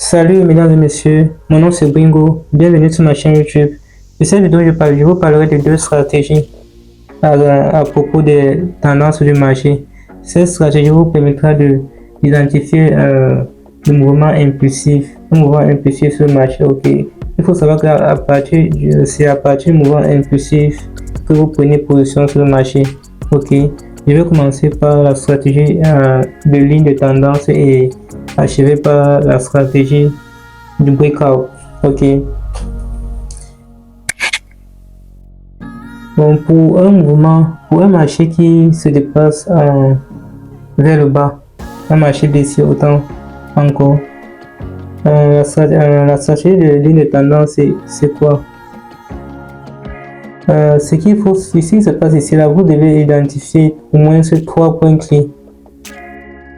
Salut mesdames et messieurs, mon nom c'est Bingo, bienvenue sur ma chaîne YouTube. Dans cette vidéo, je vous parlerai de deux stratégies à propos des tendances du marché. Cette stratégie vous permettra d'identifier le mouvement impulsif, sur le marché. Ok, il faut savoir que c'est à partir du mouvement impulsif que vous prenez position sur le marché. Ok, je vais commencer par la stratégie de ligne de tendance et achever par la stratégie du breakout. Ok. Bon, pour un marché qui se déplace vers le bas, un marché baissier autant encore, la stratégie de ligne de tendance, c'est quoi? Ce qu'il faut ici se passe ici, là, vous devez identifier au moins ces 3 points clés.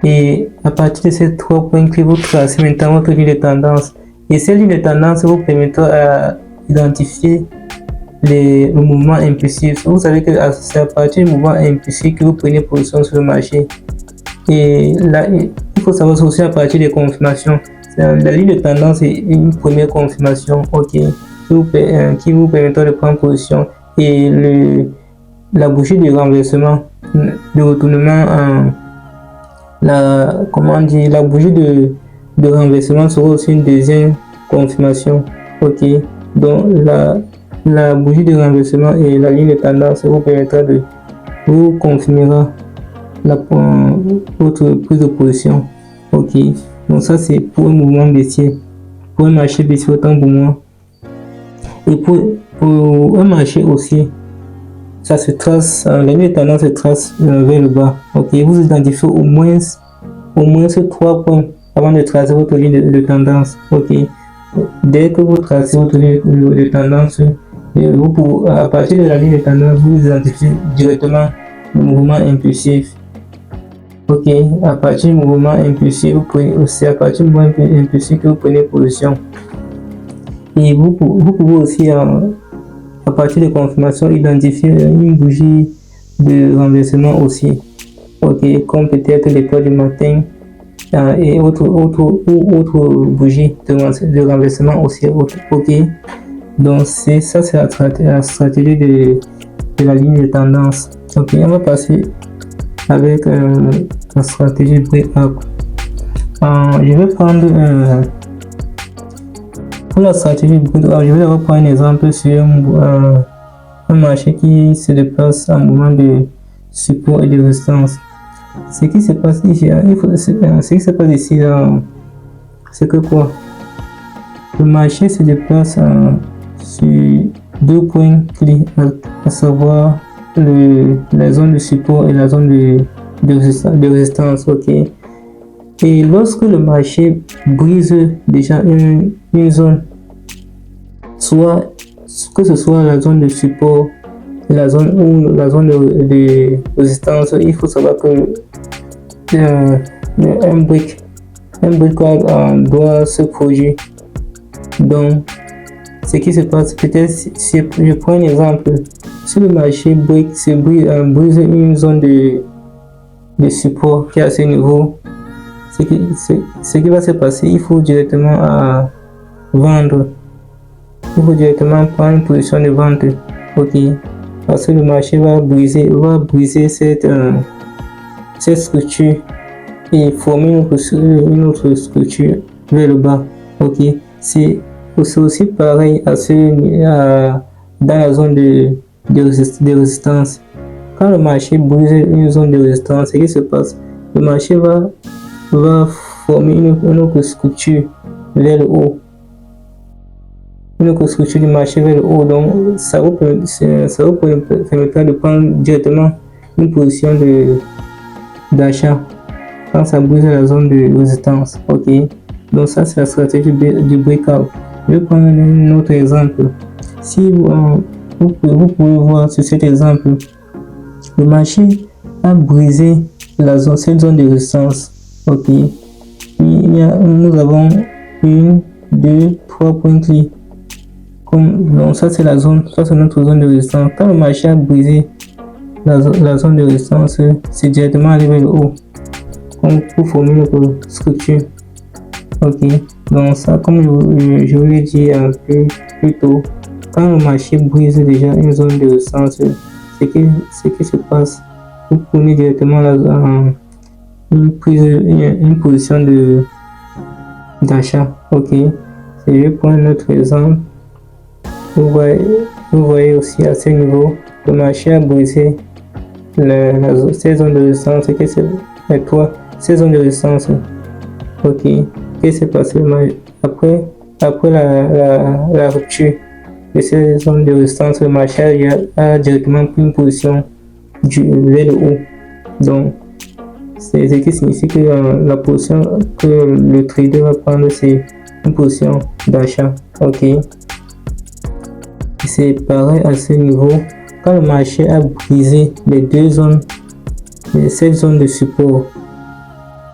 Et à partir de ces 3 points clés, vous tracez maintenant votre ligne de tendance. Et cette ligne de tendance vous permettra d'identifier le mouvement impulsif. Vous savez que c'est à partir du mouvement impulsif que vous prenez position sur le marché. Et là, il faut savoir aussi à partir des confirmations. La ligne de tendance est une première confirmation, ok, qui vous permettra de prendre position. Et la bougie de renversement, de retournement, la bougie de renversement sera aussi une deuxième confirmation, ok. Donc la bougie de renversement et la ligne de tendance vous permettra de vous confirmera votre prise de position, ok. Donc ça c'est pour un mouvement baissier, pour un marché baissier autant pour moi. Et pour un marché haussier, ça se trace, la ligne de tendance se trace vers le bas, ok. Vous identifiez au moins ces 3 points avant de tracer votre ligne de tendance, ok. Dès que vous tracez votre ligne de tendance, à partir de la ligne de tendance, vous identifiez directement le mouvement impulsif. Ok, à partir du mouvement impulsif, c'est à partir du mouvement impulsif que vous prenez position. Et vous pouvez aussi, à partir de confirmation, identifier une bougie de renversement aussi. Ok, comme peut-être l'étoile du matin et autre bougie de renversement aussi. Ok, donc c'est la stratégie de la ligne de tendance. Ok, on va passer avec la stratégie breakout. Je vais prendre pour la stratégie breakout, je vais d'abord prendre un exemple sur un marché qui se déplace en mouvement de support et de résistance. Ce qui se passe ici, c'est que quoi? Le marché se déplace sur 2 points clés, à savoir la zone de support et la zone de résistance, ok. Et lorsque le marché brise déjà une zone, que ce soit la zone de support et la zone de résistance, il faut savoir que un breakout doit se produire. Donc ce qui se passe, peut-être si je prends un exemple, si le marché brise une zone de support qui est à ce niveau, ce qui va se passer, il faut directement vendre. Il faut directement prendre une position de vente, ok, parce que le marché va briser cette structure et former une autre structure vers le bas, ok. C'est aussi pareil dans la zone de résistance. Quand le marché brise une zone de résistance, ce qui se passe, le marché va former une autre structure vers le haut. Une autre structure du marché vers le haut. Donc ça vous permettra de prendre directement une position d'achat quand ça brise la zone de résistance, ok. Donc ça c'est la stratégie du breakout. Je vais prendre un autre exemple. Si vous pouvez voir sur cet exemple, le marché a brisé cette zone de résistance, ok. Nous avons 1, 2, 3 points clés. Donc ça c'est notre zone de résistance. Quand le marché a brisé la zone de résistance, c'est directement aller vers le haut pour former notre structure. Ok, donc ça, comme je vous l'ai dit un peu plus tôt, quand le marché brise déjà une zone de résistance, ce qui se passe, vous prenez directement une position d'achat. Ok, je vais prendre un autre exemple. Vous voyez aussi à ce niveau, le marché a brisé ces zones de résistance. Ces zones de résistance. Ok, qu'est-ce qui s'est passé après la rupture de ces zones de résistance, le marché a directement pris une position vers le haut. Donc, c'est ce qui signifie que la position que le trader va prendre, c'est une position d'achat. Ok, c'est pareil à ce niveau. Quand le marché a brisé cette zone de support,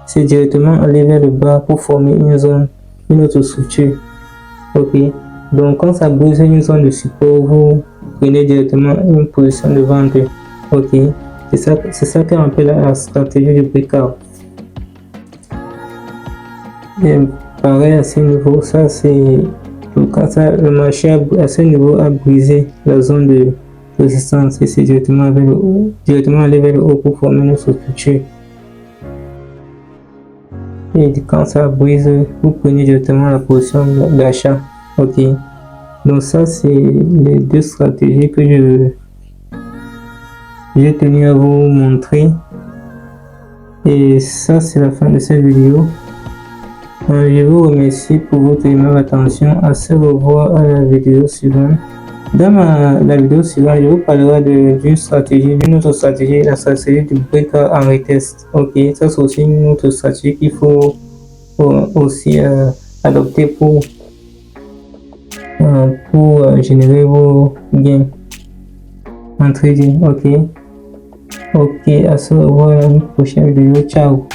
c'est directement aller vers le bas pour former une autre structure. Ok, donc quand ça brise une zone de support, vous prenez directement une position de vente. Ok, c'est ça qu'on appelle la stratégie du breakout. Et pareil à ce niveau, ça c'est quand le marché à ce niveau a brisé la zone de résistance et c'est directement aller vers le haut pour former une autre structure. Et quand ça brise, vous prenez directement la position d'achat. Ok, donc ça c'est les deux stratégies que j'ai tenu à vous montrer. Et ça c'est la fin de cette vidéo. Je vous remercie pour votre aimable attention. À se revoir à la vidéo suivante. Dans la vidéo suivante, je vous parlerai d'une autre stratégie, la stratégie du breakout en retest. Ok, ça c'est aussi une autre stratégie qu'il faut aussi adopter pour générer vos gains en trading. Ok, à se revoir dans une prochaine vidéo. Ciao.